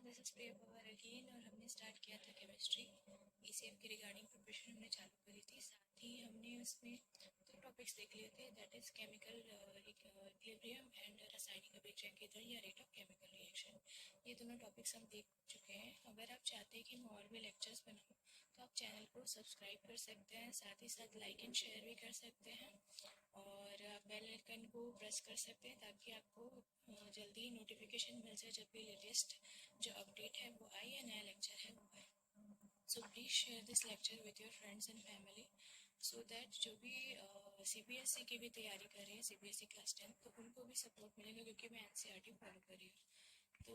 This is Priya Pawar again. और हमने start किया था केमिस्ट्री ईसीएफ की रिगार्डिंग प्रिपरेशन हमने चालू करी थी। साथ ही हमने उसमें दो टॉपिक्स देख लिए थे, that is chemical equilibrium and रासायनिक अभिक्रिया के दर या रेट ऑफ केमिकल रिएक्शन। ये दोनों टॉपिक्स हम देख चुके हैं। अगर आप चाहते हैं कि मैं और भी लेक्चर्स बनाऊँ तो आप चैनल को सब्सक्राइब कर सकते हैं, साथ ही साथ लाइक एंड शेयर भी कर सकते हैं और बेल आइकन को प्रेस कर सकते हैं ताकि आपको जल्दी नोटिफिकेशन मिल जाए जब भी लेटेस्ट जो अपडेट है वो आए या नया लेक्चर है वो आए। So please share this lecture with your friends and family so that जो भी सीबीएसई की भी तैयारी कर रहे हैं, सीबीएसई क्लास 10, तो उनको भी सपोर्ट मिलेगा क्योंकि मैं एनसीईआरटी फॉलो कर रही हूँ। तो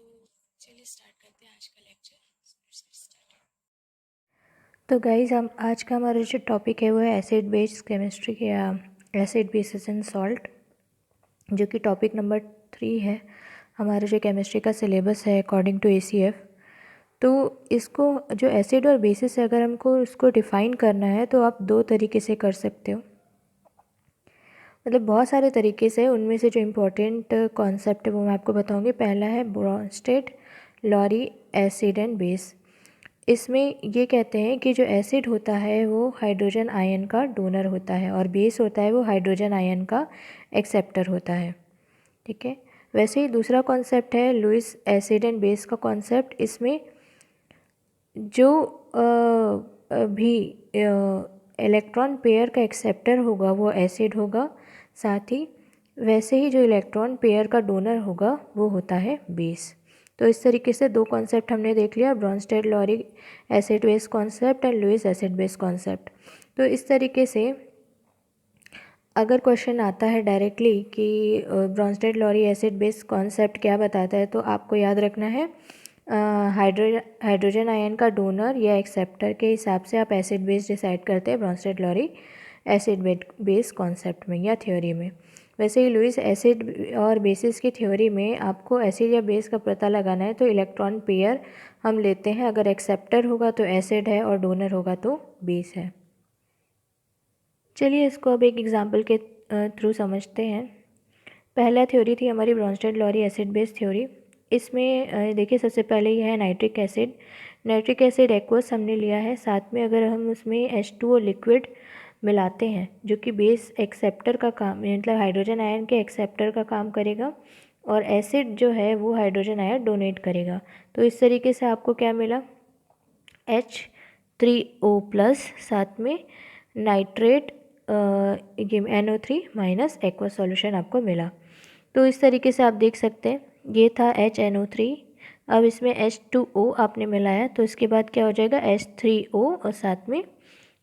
चलिए स्टार्ट करते हैं आज का लेक्चर। तो गाइज़ हम आज का हमारा जो टॉपिक है वो है एसिड बेस केमिस्ट्री या एसिड बेसिस एंड सॉल्ट, जो कि टॉपिक नंबर 3 है हमारे जो केमिस्ट्री का सिलेबस है अकॉर्डिंग टू एसीएफ। तो इसको जो एसिड और बेसिस है, अगर हमको उसको डिफ़ाइन करना है तो आप दो तरीके से कर सकते हो, मतलब बहुत सारे तरीके से। उनमें से जो इम्पोर्टेंट कॉन्सेप्ट है वो मैं आपको बताऊंगी। पहला है Brønsted Lowry acid and base. इसमें ये कहते हैं कि जो एसिड होता है वो हाइड्रोजन आयन का डोनर होता है और बेस होता है वो हाइड्रोजन आयन का एक्सेप्टर होता है। ठीक है। वैसे ही दूसरा कॉन्सेप्ट है लुईस एसिड एंड बेस का कॉन्सेप्ट। इसमें जो भी इलेक्ट्रॉन पेयर का एक्सेप्टर होगा वो एसिड होगा, साथ ही वैसे ही जो इलेक्ट्रॉन पेयर का डोनर होगा वो होता है बेस। तो इस तरीके से दो कॉन्सेप्ट हमने देख लिया, Bronsted Lowry acid base concept and Lewis acid base concept. तो इस तरीके से अगर क्वेश्चन आता है डायरेक्टली कि Brønsted Lowry acid base concept क्या बताता है, तो आपको याद रखना है हाइड्रोजन आयन का डोनर या एक्सेप्टर के हिसाब से आप एसिड बेस डिसाइड करते हैं Brønsted Lowry acid base concept में या थ्योरी में। वैसे ही लुईस एसिड और बेसिस की थ्योरी में आपको एसिड या बेस का पता लगाना है तो इलेक्ट्रॉन पेयर हम लेते हैं, अगर एक्सेप्टर होगा तो एसिड है और डोनर होगा तो बेस है। चलिए इसको अब एक एग्जांपल के थ्रू समझते हैं। पहला थ्योरी थी हमारी Brønsted Lowry acid base theory. इसमें देखिए सबसे पहले ये है nitric acid. Nitric acid aqueous हमने लिया है, साथ में अगर हम उसमें H2O लिक्विड मिलाते हैं जो कि बेस एक्सेप्टर का काम, मतलब हाइड्रोजन आयन के एक्सेप्टर का काम करेगा, और एसिड जो है वो हाइड्रोजन आयन डोनेट करेगा। तो इस तरीके से आपको क्या मिला, H3O+, साथ में nitrate NO3 minus aqueous solution आपको मिला। तो इस तरीके से आप देख सकते हैं ये था HNO3। अब इसमें H2O आपने मिलाया तो इसके बाद क्या हो जाएगा H3O और साथ में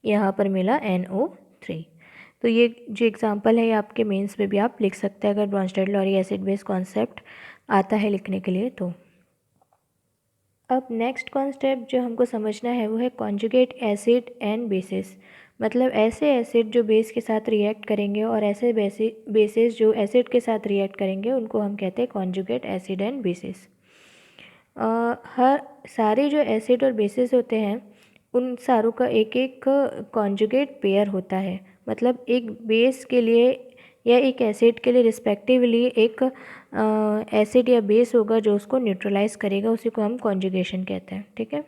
यहाँ पर मिला NO3। तो ये जो एग्जांपल है ये आपके मेंस में भी आप लिख सकते हैं अगर Brønsted Lowry acid base concept आता है लिखने के लिए तो। अब नेक्स्ट कॉन्सेप्ट जो हमको समझना है वो है कॉन्जुगेट एसिड एंड बेसिस। मतलब ऐसे एसिड जो बेस के साथ रिएक्ट करेंगे और ऐसे बेसिस जो एसिड के साथ रिएक्ट करेंगे उनको हम कहते हैं कॉन्जुगेट एसिड एंड बेसिस। हर सारे जो एसिड और बेसिस होते हैं उन सारों का एक एक कॉन्जुगेट पेयर होता है। मतलब एक बेस के लिए या एक एसिड के लिए रिस्पेक्टिवली एक एसिड या बेस होगा जो उसको न्यूट्रलाइज करेगा, उसी को हम कॉन्जुगेशन कहते हैं। ठीक है।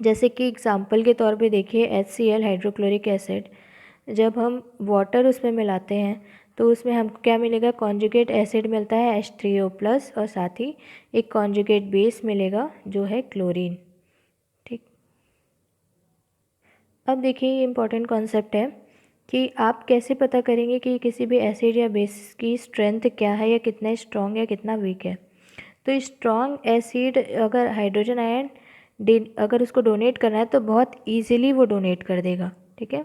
जैसे कि एग्जांपल के तौर पे देखिए HCl हाइड्रोक्लोरिक एसिड, जब हम वाटर उसमें मिलाते हैं तो उसमें हमको क्या मिलेगा, कॉन्जुगेट एसिड मिलता है H3O+ और साथ ही एक कॉन्जुगेट बेस मिलेगा जो है क्लोरीन। ठीक। अब देखिए ये इम्पॉर्टेंट कॉन्सेप्ट है कि आप कैसे पता करेंगे कि किसी भी एसिड या बेस की स्ट्रेंथ क्या है या कितना स्ट्रॉन्ग या कितना वीक है। तो स्ट्रॉन्ग एसिड अगर हाइड्रोजन आयन अगर उसको डोनेट करना है तो बहुत इजीली वो डोनेट कर देगा। ठीक है।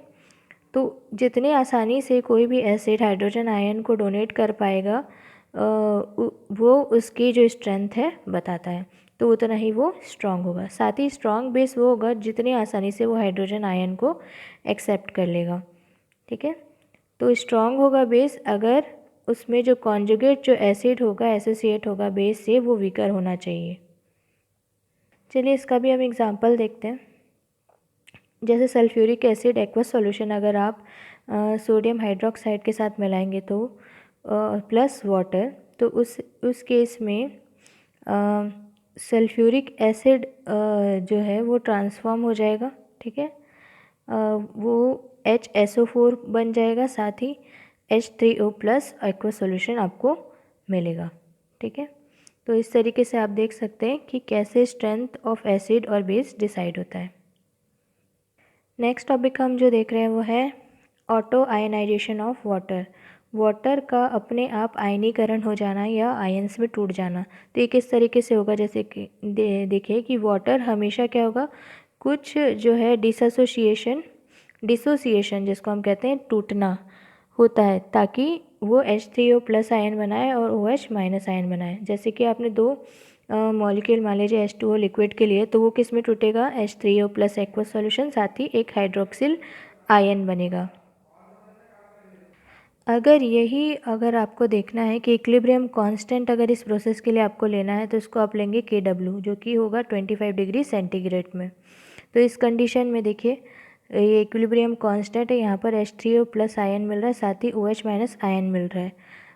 तो जितने आसानी से कोई भी एसिड हाइड्रोजन आयन को डोनेट कर पाएगा वो उसकी जो स्ट्रेंथ है बताता है, तो उतना ही वो स्ट्रॉन्ग होगा। साथ ही स्ट्रॉन्ग बेस वो होगा जितनी आसानी से वो हाइड्रोजन आयन को एक्सेप्ट कर लेगा। ठीक है। तो स्ट्रॉन्ग होगा बेस अगर उसमें जो कॉन्जुगेट जो एसिड होगा एसोसिएट होगा बेस से वो वीकर होना चाहिए। चलिए इसका भी हम एग्जांपल देखते हैं। जैसे सल्फ्यूरिक एसिड एक्वस सॉल्यूशन अगर आप सोडियम हाइड्रोक्साइड के साथ मिलाएंगे तो प्लस वाटर, तो उस केस में सल्फ्यूरिक एसिड जो है वो ट्रांसफॉर्म हो जाएगा, ठीक है। वो HSO4 बन जाएगा, साथ ही H3O प्लस एक्वा सॉल्यूशन आपको मिलेगा, ठीक है। तो इस तरीके से आप देख सकते हैं कि कैसे स्ट्रेंथ ऑफ एसिड और बेस डिसाइड होता है। नेक्स्ट टॉपिक हम जो देख रहे हैं वो है auto ionization of water. Water का अपने आप आयनीकरण हो जाना या आयंस में टूट जाना। तो ये किस तरीके से होगा, जैसे कि देखिए कि वाटर हमेशा क्या होगा, कुछ जो है डिसोसिएशन जिसको हम कहते हैं टूटना होता है, ताकि वो H3O प्लस आयन बनाए और OH माइनस आयन बनाए। जैसे कि आपने दो मॉलिक्यूल मान लीजिए H2O लिक्विड के लिए, तो वो किस में टूटेगा, H3O प्लस एक्वस सॉल्यूशन, साथ ही एक हाइड्रोक्सिल आयन बनेगा। अगर आपको देखना है कि इक्विलिब्रियम कांस्टेंट अगर इस प्रोसेस के लिए आपको लेना है, तो इसको आप लेंगे KW, जो कि होगा 25 डिग्री सेंटीग्रेड में। तो इस कंडीशन में देखिए ये इक्विलिब्रियम कांस्टेंट है, यहाँ पर H3O प्लस आयन मिल रहा है, साथ ही OH माइनस आयन मिल रहा है।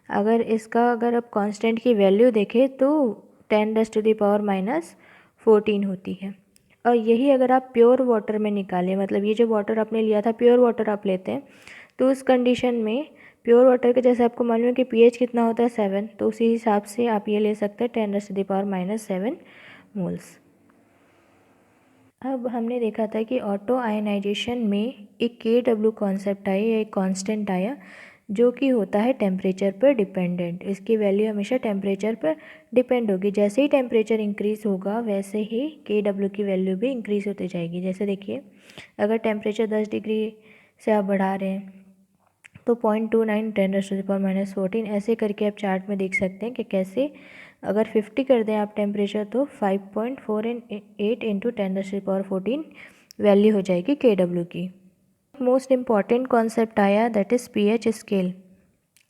अगर आप कांस्टेंट की वैल्यू देखें तो 10⁻⁻14 होती है। और यही अगर आप प्योर वाटर में निकालें, मतलब ये जो वाटर आपने लिया था प्योर वाटर आप लेते हैं, तो उस कंडीशन में प्योर वाटर के जैसे आपको मालूम है कि pH कितना होता है 7, तो उसी हिसाब से आप ये ले सकते हैं 10⁻⁻7 मोल्स। अब हमने देखा था कि ऑटो आयनाइजेशन में एक KW कॉन्सेप्ट आया या एक कांस्टेंट आया, जो कि होता है टेम्परेचर पर डिपेंडेंट। इसकी वैल्यू हमेशा टेम्परेचर पर डिपेंड होगी। जैसे ही टेम्परेचर इंक्रीज़ होगा वैसे ही KW की वैल्यू भी इंक्रीज़ होती जाएगी। जैसे देखिए अगर टेम्परेचर 10 डिग्री से आप बढ़ा रहे हैं तो 0.29 10⁻⁻14 ऐसे करके आप चार्ट में देख सकते हैं कि कैसे अगर 50 कर दें आप टेम्परेचर, तो 5.48 इंटू 10⁻14 वैल्यू हो जाएगी KW की। मोस्ट इम्पॉर्टेंट कॉन्सेप्ट आया, दैट इज़ pH स्केल।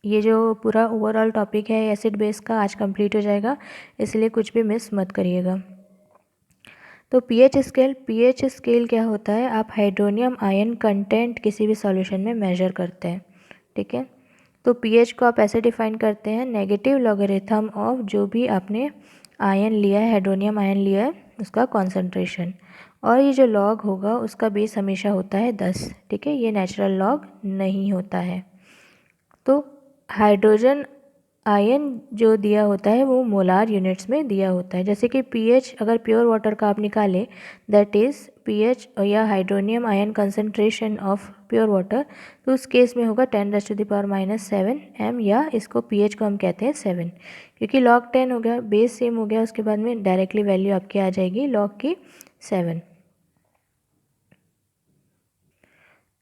ये जो पूरा ओवरऑल टॉपिक है एसिड बेस का आज कंप्लीट हो जाएगा, इसलिए कुछ भी मिस मत करिएगा। तो pH स्केल क्या होता है, आप हाइड्रोनियम आयन कंटेंट किसी भी सॉल्यूशन में मेजर करते हैं, ठीक है। तो pH को आप ऐसे डिफाइन करते हैं, नेगेटिव लॉगरिथम ऑफ जो भी आपने आयन लिया है, हाइड्रोनियम आयन लिया है, उसका कॉन्सेंट्रेशन, और ये जो लॉग होगा उसका बेस हमेशा होता है 10, ठीक है। ये नेचुरल लॉग नहीं होता है। तो हाइड्रोजन आयन जो दिया होता है वो मोलार यूनिट्स में दिया होता है। जैसे कि pH अगर प्योर वाटर का आप निकालें, दैट इज़ pH या hydronium ion concentration of pure water, तो उस केस में होगा 10⁻⁻7 m, या इसको pH को हम कहते हैं 7, क्योंकि log 10 हो गया, बेस सेम हो गया, उसके बाद में डायरेक्टली वैल्यू आपकी आ जाएगी log की 7।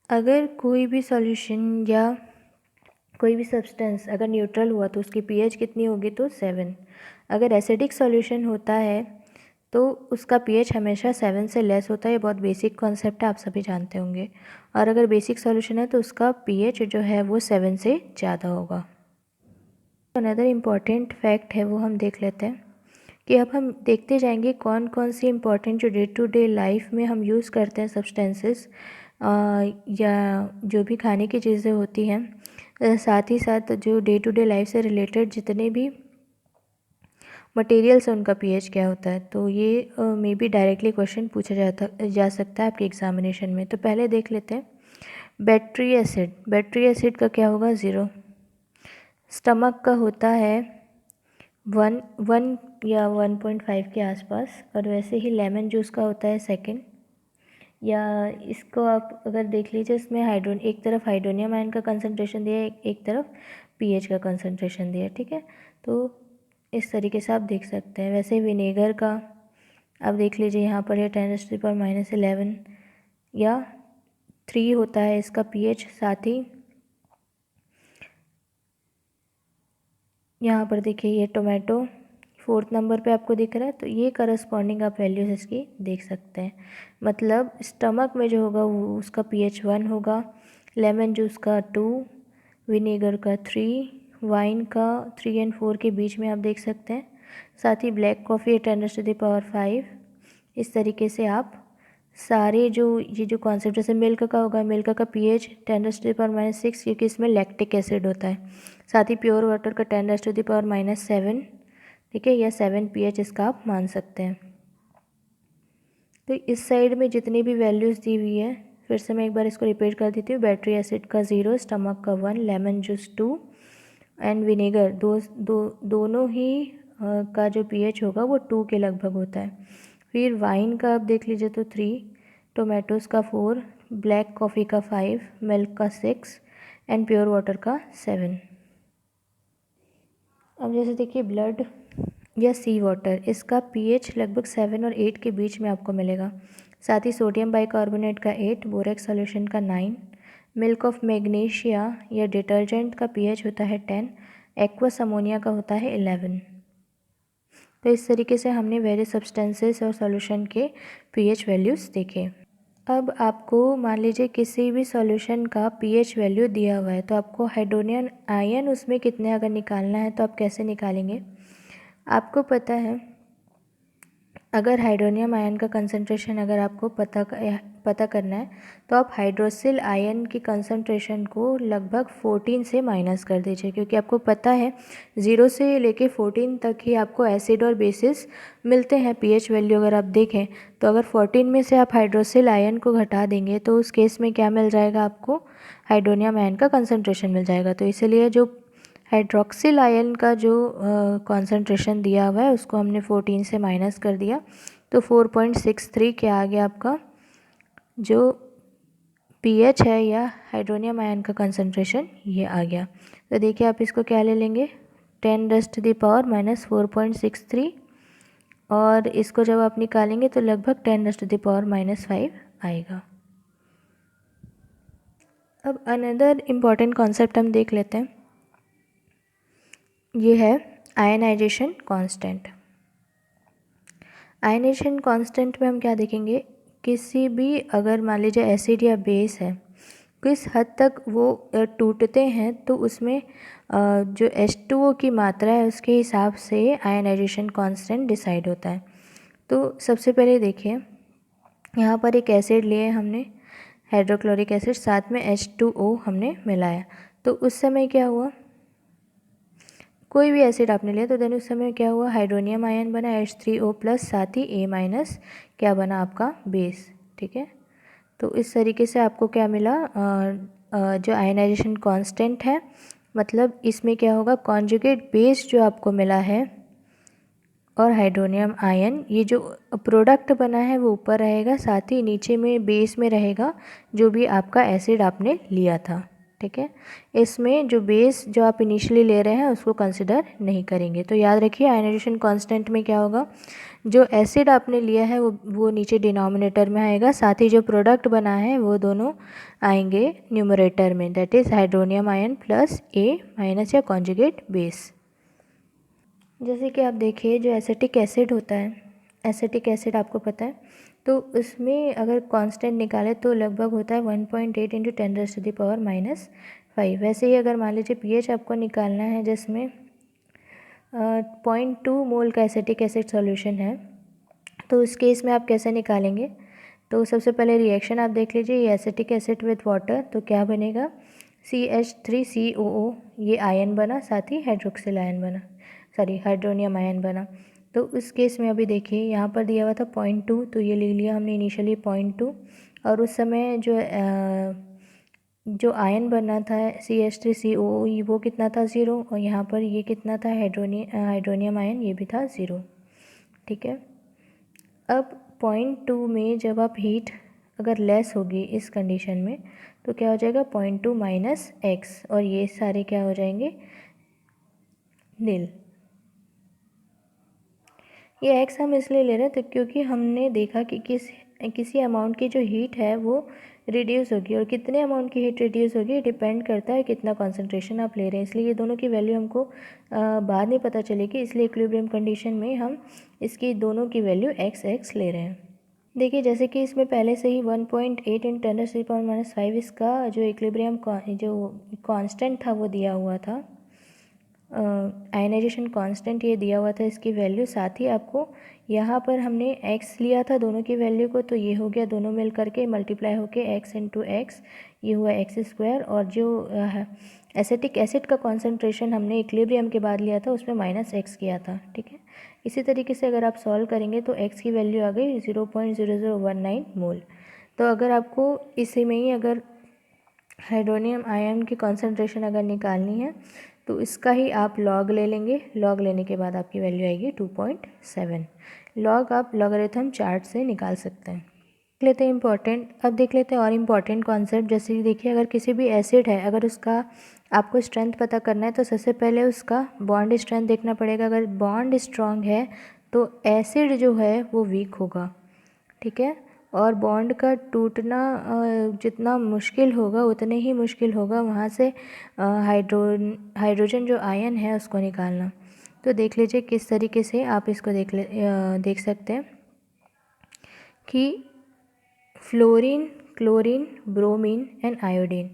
अगर कोई भी सॉल्यूशन या कोई भी सब्सटेंस अगर न्यूट्रल हुआ तो उसकी pH कितनी होगी, तो 7। अगर एसिडिक सॉल्यूशन होता है तो उसका pH हमेशा 7 से लेस होता है। ये बहुत बेसिक कॉन्सेप्ट है, आप सभी जानते होंगे। और अगर बेसिक सॉल्यूशन है तो उसका pH जो है वो 7 से ज़्यादा होगा। अनदर इम्पॉर्टेंट फैक्ट है वो हम देख लेते हैं कि अब हम देखते जाएंगे कौन कौन सी इम्पॉर्टेंट जो डे टू डे लाइफ में हम यूज़ करते हैं सब्सटेंसेस या जो भी खाने की चीज़ें होती हैं, साथ ही साथ जो डे टू डे लाइफ से रिलेटेड जितने भी मटेरियल्स हैं उनका pH क्या होता है। तो ये मे बी डायरेक्टली क्वेश्चन पूछा जा सकता है आपके एग्जामिनेशन में। तो पहले देख लेते हैं बैटरी एसिड का क्या होगा, 0। स्टमक का होता है 1 या 1.5 के आसपास, और वैसे ही लेमन जूस का होता है 2। या इसको आप अगर देख लीजिए, इसमें एक तरफ हाइड्रोनियम आयन का कंसंट्रेशन दिया है, एक तरफ pH का कंसंट्रेशन दिया है, ठीक है। तो इस तरीके से आप देख सकते हैं। वैसे विनेगर का आप देख लीजिए, यहाँ पर है 10⁻⁻11 या 3 होता है इसका pH, साथ ही यहाँ पर देखिए ये टोमेटो 4th नंबर पे आपको दिख रहा है, तो ये करस्पॉन्डिंग आप वैल्यूज़ इसकी देख सकते हैं। मतलब स्टमक में जो होगा वो उसका pH 1 होगा, लेमन जूस का 2, विनेगर का 3, वाइन का 3 और 4 के बीच में आप देख सकते हैं, साथ ही ब्लैक कॉफ़ी 10⁻5। इस तरीके से आप सारे ये जो कॉन्सेप्ट, जैसे मिल्क का होगा, मिल्क का pH 10⁻6, क्योंकि इसमें लैक्टिक एसिड होता है। साथ ही प्योर वाटर का 10⁻7, ठीक है, या 7 pH इसका आप मान सकते हैं। तो इस साइड में जितनी भी वैल्यूज़ दी हुई है, फिर से मैं एक बार इसको रिपीट कर देती हूँ। बैटरी एसिड का 0, स्टमक का 1, लेमन जूस 2 एंड विनेगर दोनों ही का जो pH होगा वो 2 के लगभग होता है। फिर वाइन का आप देख लीजिए तो 3, टोमेटोज़ का 4, ब्लैक कॉफ़ी का 5, मिल्क का 6 एंड प्योर वाटर का 7। अब जैसे देखिए ब्लड या सी वाटर, इसका pH लगभग 7 और 8 के बीच में आपको मिलेगा। साथ ही सोडियम बाइकार्बोनेट का 8, बोरेक्स सॉल्यूशन का 9, मिल्क ऑफ मैग्नीशिया या डिटर्जेंट का pH होता है 10, एक्वस अमोनिया का होता है 11। तो इस तरीके से हमने वेरियस सब्सटेंसेस और सॉल्यूशन के pH वैल्यूज़ देखे। अब आपको मान लीजिए किसी भी सॉल्यूशन का pH वैल्यू दिया हुआ है, तो आपको हाइड्रोनियम आयन उसमें कितने अगर निकालना है तो आप कैसे निकालेंगे। आपको पता है, अगर हाइड्रोनियम आयन का कंसंट्रेशन अगर आपको पता करना है तो आप हाइड्रोक्सिल आयन की कंसंट्रेशन को लगभग 14 से माइनस कर दीजिए, क्योंकि आपको पता है 0 से लेके 14 तक ही आपको एसिड और बेसिस मिलते हैं। pH वैल्यू अगर आप देखें तो अगर 14 में से आप हाइड्रोक्सिल आयन को घटा देंगे तो उस केस में क्या मिल जाएगा, आपको हाइड्रोनियम आयन का कंसंट्रेशन मिल जाएगा। तो इसलिए जो हाइड्रोक्सिल आयन का जो कॉन्सेंट्रेशन दिया हुआ है उसको हमने 14 से माइनस कर दिया, तो 4.63 क्या आ गया आपका जो pH है या हाइड्रोनियम आयन का कंसंट्रेशन, ये आ गया। तो देखिए आप इसको क्या ले लेंगे, 10⁻⁻⁴.63 और इसको जब आप निकालेंगे तो लगभग 10⁻⁻5 आएगा। अब अनदर इम्पॉर्टेंट कॉन्सेप्ट हम देख लेते हैं, ये है आयनाइजेशन कांस्टेंट। आयनाइजेशन कांस्टेंट में हम क्या देखेंगे, किसी भी अगर मान लीजिए एसिड या बेस है, किस हद तक वो टूटते हैं तो उसमें जो H2O की मात्रा है उसके हिसाब से आयनाइजेशन कांस्टेंट डिसाइड होता है। तो सबसे पहले देखिए, यहाँ पर एक एसिड लिए हमने, हाइड्रोक्लोरिक एसिड, साथ में H2O हमने मिलाया, तो उस समय क्या हुआ, कोई भी एसिड आपने लिया तो देन उस समय क्या हुआ, हाइड्रोनियम आयन बना H3O+, साथ ही A- क्या बना आपका बेस। ठीक है, तो इस तरीके से आपको क्या मिला, जो आयनाइजेशन कांस्टेंट है, मतलब इसमें क्या होगा, कॉन्जुगेट बेस जो आपको मिला है और हाइड्रोनियम आयन, ये जो प्रोडक्ट बना है वो ऊपर रहेगा, साथ ही नीचे में बेस में रहेगा जो भी आपका एसिड आपने लिया था। ठीक है, इसमें जो बेस जो आप इनिशियली ले रहे हैं उसको कंसिडर नहीं करेंगे। तो याद रखिए आयनाइजेशन कांस्टेंट में क्या होगा, जो एसिड आपने लिया है वो नीचे डिनोमिनेटर में आएगा, साथ ही जो प्रोडक्ट बना है वो दोनों आएंगे न्यूमरेटर में, that is hydronium ion plus A- या कॉन्जुगेट बेस। जैसे कि आप देखिए जो एसिटिक एसिड होता है, एसिटिक एसिड आपको पता है, तो उसमें अगर कांस्टेंट निकाले तो लगभग होता है 1.8 × 10⁻⁵ वैसे ही अगर मान लीजिए pH आपको निकालना है जिसमें 0.2 मोल का एसिटिक एसिड सॉल्यूशन है, तो उस केस में आप कैसे निकालेंगे। तो सबसे पहले रिएक्शन आप देख लीजिए, ये एसिटिक एसिड विथ वाटर, तो क्या बनेगा, CH3COO, ये आयन बना, साथ ही हाइड्रोक्सिल आयन बना, सॉरी हाइड्रोनियम आयन बना। तो उस केस में अभी देखिए यहाँ पर दिया हुआ था 0.2, तो ये लिख लिया हमने इनिशियली 0.2, और उस समय जो आयन बना था CH3COO वो कितना था, 0, और यहाँ पर ये कितना था, हाइड्रोनियम आयन, ये भी था 0। ठीक है, अब 0.2 में जब आप हीट अगर लेस होगी इस कंडीशन में तो क्या हो जाएगा, 0.2 - x, और ये सारे क्या हो जाएंगे, नील। ये x हम इसलिए ले रहे हैं तो क्योंकि हमने देखा कि किसी अमाउंट की जो हीट है वो रिड्यूस होगी, और कितने अमाउंट की हीट रिड्यूस होगी डिपेंड करता है कितना कॉन्सेंट्रेशन आप ले रहे हैं, इसलिए ये दोनों की वैल्यू हमको बाद में पता चलेगी, इसलिए इक्विलिब्रियम कंडीशन में हम इसकी दोनों की वैल्यू x ले रहे हैं। देखिए जैसे कि इसमें पहले से ही 1.8 × 10⁻⁵ इसका जो इक्विलिब्रियम जो कांस्टेंट था वो दिया हुआ था, आयनाइजेशन कांस्टेंट ये दिया हुआ था इसकी वैल्यू, साथ ही आपको यहाँ पर हमने x लिया था दोनों की वैल्यू को, तो ये हो गया दोनों मिल करके मल्टीप्लाई होके x इंटू एक्स, ये हुआ एक्स स्क्वायर। और जो एसिटिक एसिड का कॉन्सेंट्रेशन हमने इक्विलिब्रियम के बाद लिया था उसमें -x किया था, ठीक है। इसी तरीके से अगर आप सॉल्व करेंगे तो x की वैल्यू आ गई 0.0019 मोल। तो अगर आपको इसी में ही अगर हाइड्रोनियम आयन की कॉन्सेंट्रेशन अगर निकालनी है तो इसका ही आप लॉग ले लेंगे, लॉग लेने के बाद आपकी वैल्यू आएगी 2.7। लॉग आप लॉगरिथम चार्ट से निकाल सकते हैं। देख लेते हैं इम्पॉर्टेंट, अब देख लेते हैं और इम्पॉर्टेंट कॉन्सेप्ट। जैसे कि देखिए, अगर किसी भी एसिड है, अगर उसका आपको स्ट्रेंथ पता करना है तो सबसे पहले उसका बॉन्ड स्ट्रेंथ देखना पड़ेगा। अगर बॉन्ड स्ट्रांग है तो एसिड जो है वो वीक होगा, ठीक है। और बॉन्ड का टूटना जितना मुश्किल होगा उतने ही मुश्किल होगा वहाँ से हाइड्रोजन जो आयन है उसको निकालना। तो देख लीजिए किस तरीके से आप इसको देख सकते हैं कि fluorine, chlorine, bromine and iodine,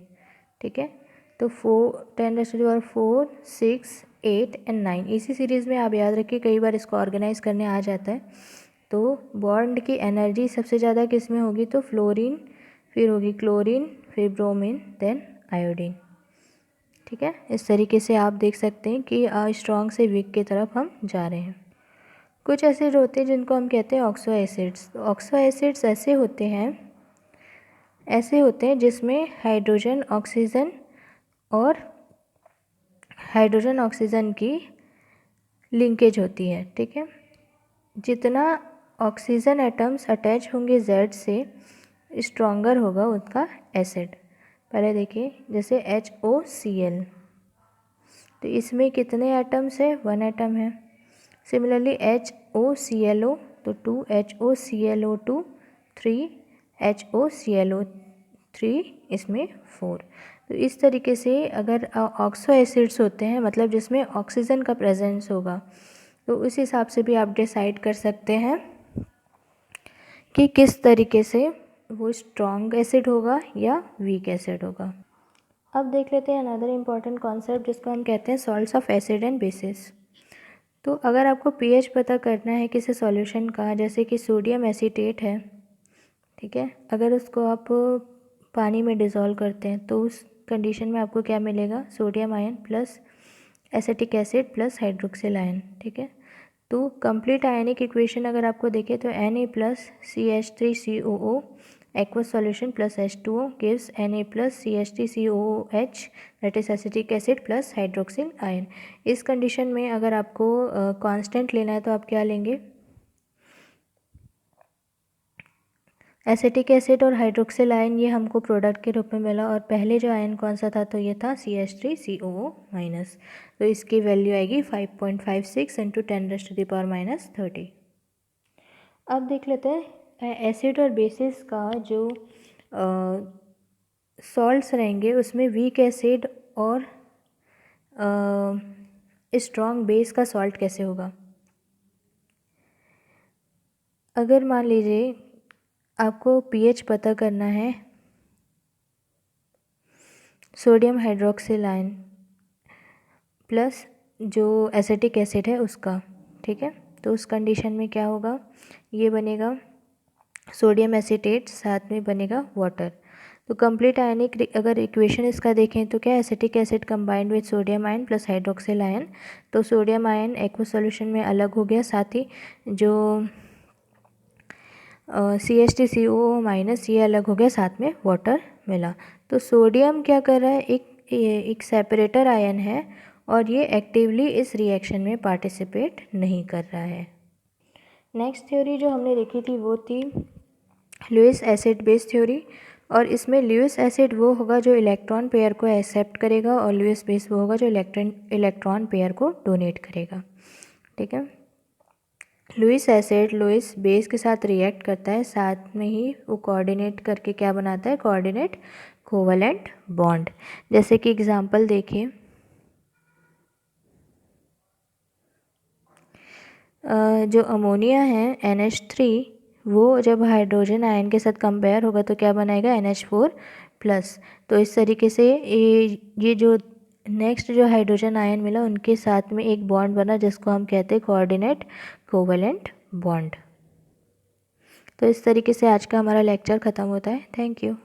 ठीक है। तो 4 6 8 एंड 9 इसी सीरीज़ में आप याद रखिए, कई बार इसको ऑर्गेनाइज करने आ जाता है। तो बॉन्ड की एनर्जी सबसे ज़्यादा किस में होगी, तो फ्लोरीन, फिर होगी क्लोरीन, फिर ब्रोमीन, देन आयोडीन, ठीक है। इस तरीके से आप देख सकते हैं कि स्ट्रॉन्ग से वीक की तरफ हम जा रहे हैं। कुछ एसिड होते हैं जिनको हम कहते हैं ऑक्सो एसिड्स। तो ऑक्सो एसिड्स ऐसे होते हैं जिसमें हाइड्रोजन ऑक्सीजन की लिंकेज होती है, ठीक है। जितना ऑक्सीजन एटम्स अटैच होंगे Z से स्ट्रॉन्गर होगा उनका एसिड। पहले देखिए, जैसे HOCl, तो इसमें कितने एटम्स है, 1 एटम है। सिमिलरली HOClO, तो 2HOClO2, 3HOClO3, इसमें 4। तो इस तरीके से अगर ऑक्सो एसिड्स होते हैं मतलब जिसमें ऑक्सीजन का प्रेजेंस होगा, तो उस हिसाब से भी आप डिसाइड कर सकते हैं कि किस तरीके से वो स्ट्रॉन्ग एसिड होगा या वीक एसिड होगा। अब देख लेते हैं अनदर इम्पॉर्टेंट कॉन्सेप्ट जिसको हम कहते हैं salts of acid and bases. तो अगर आपको pH पता करना है किसी सॉल्यूशन का, जैसे कि सोडियम एसीटेट है, ठीक है, अगर उसको आप पानी में डिज़ोल्व करते हैं तो उस कंडीशन में आपको क्या मिलेगा, sodium ion plus acetic acid plus hydroxyl ion, ठीक है। तो कंप्लीट आयनिक इक्वेशन अगर आपको देखें तो Na plus CH3COO aqueous solution plus H2O gives Na plus CH3COOH, that is acetic acid plus hydroxyl ion. इस कंडीशन में अगर आपको कांस्टेंट लेना है तो आप क्या लेंगे, एसिटिक एसिड और हाइड्रोक्सिल आयन, ये हमको प्रोडक्ट के रूप में मिला। और पहले जो आयन कौन सा था, तो ये था CH3COO माइनस। तो इसकी वैल्यू आएगी 5.56 इंटू 10⁻⁻30। अब देख लेते हैं एसिड और बेसिस का जो सॉल्ट्स रहेंगे उसमें वीक एसिड और स्ट्रॉन्ग बेस का सॉल्ट कैसे होगा। अगर मान लीजिए आपको pH पता करना है सोडियम हाइड्रोक्सिल आयन प्लस जो एसिटिक एसिड है उसका, ठीक है। तो उस कंडीशन में क्या होगा, ये बनेगा सोडियम एसीटेट, साथ में बनेगा वाटर। तो कंप्लीट आयनिक अगर इक्वेशन इसका देखें तो क्या, acetic acid combined with sodium ion plus hydroxyl ion. तो सोडियम आयन एक्वस सॉल्यूशन में अलग हो गया, साथ ही जो CH3COO माइनस ये अलग हो गया, साथ में वाटर मिला। तो सोडियम क्या कर रहा है, एक सेपरेटर आयन है और ये एक्टिवली इस रिएक्शन में पार्टिसिपेट नहीं कर रहा है। नेक्स्ट थ्योरी जो हमने देखी थी वो थी लुईस एसिड बेस थ्योरी। और इसमें लुईस एसिड वो होगा जो इलेक्ट्रॉन पेयर को एक्सेप्ट करेगा और लुईस बेस वो होगा जो इलेक्ट्रॉन पेयर को डोनेट करेगा, ठीक है। लुईस एसिड लुईस बेस के साथ रिएक्ट करता है, साथ में ही वो कोऑर्डिनेट करके क्या बनाता है, कोऑर्डिनेट कोवलेंट बॉन्ड। जैसे कि एग्जांपल देखिए, जो अमोनिया है NH3, वो जब हाइड्रोजन आयन के साथ कंपेयर होगा तो क्या बनाएगा, NH4 प्लस। तो इस तरीके से ये जो नेक्स्ट जो हाइड्रोजन आयन मिला उनके साथ में एक बॉन्ड बना जिसको हम कहते हैं कोऑर्डिनेट कोवेलेंट बॉन्ड। तो इस तरीके से आज का हमारा लेक्चर ख़त्म होता है। Thank you.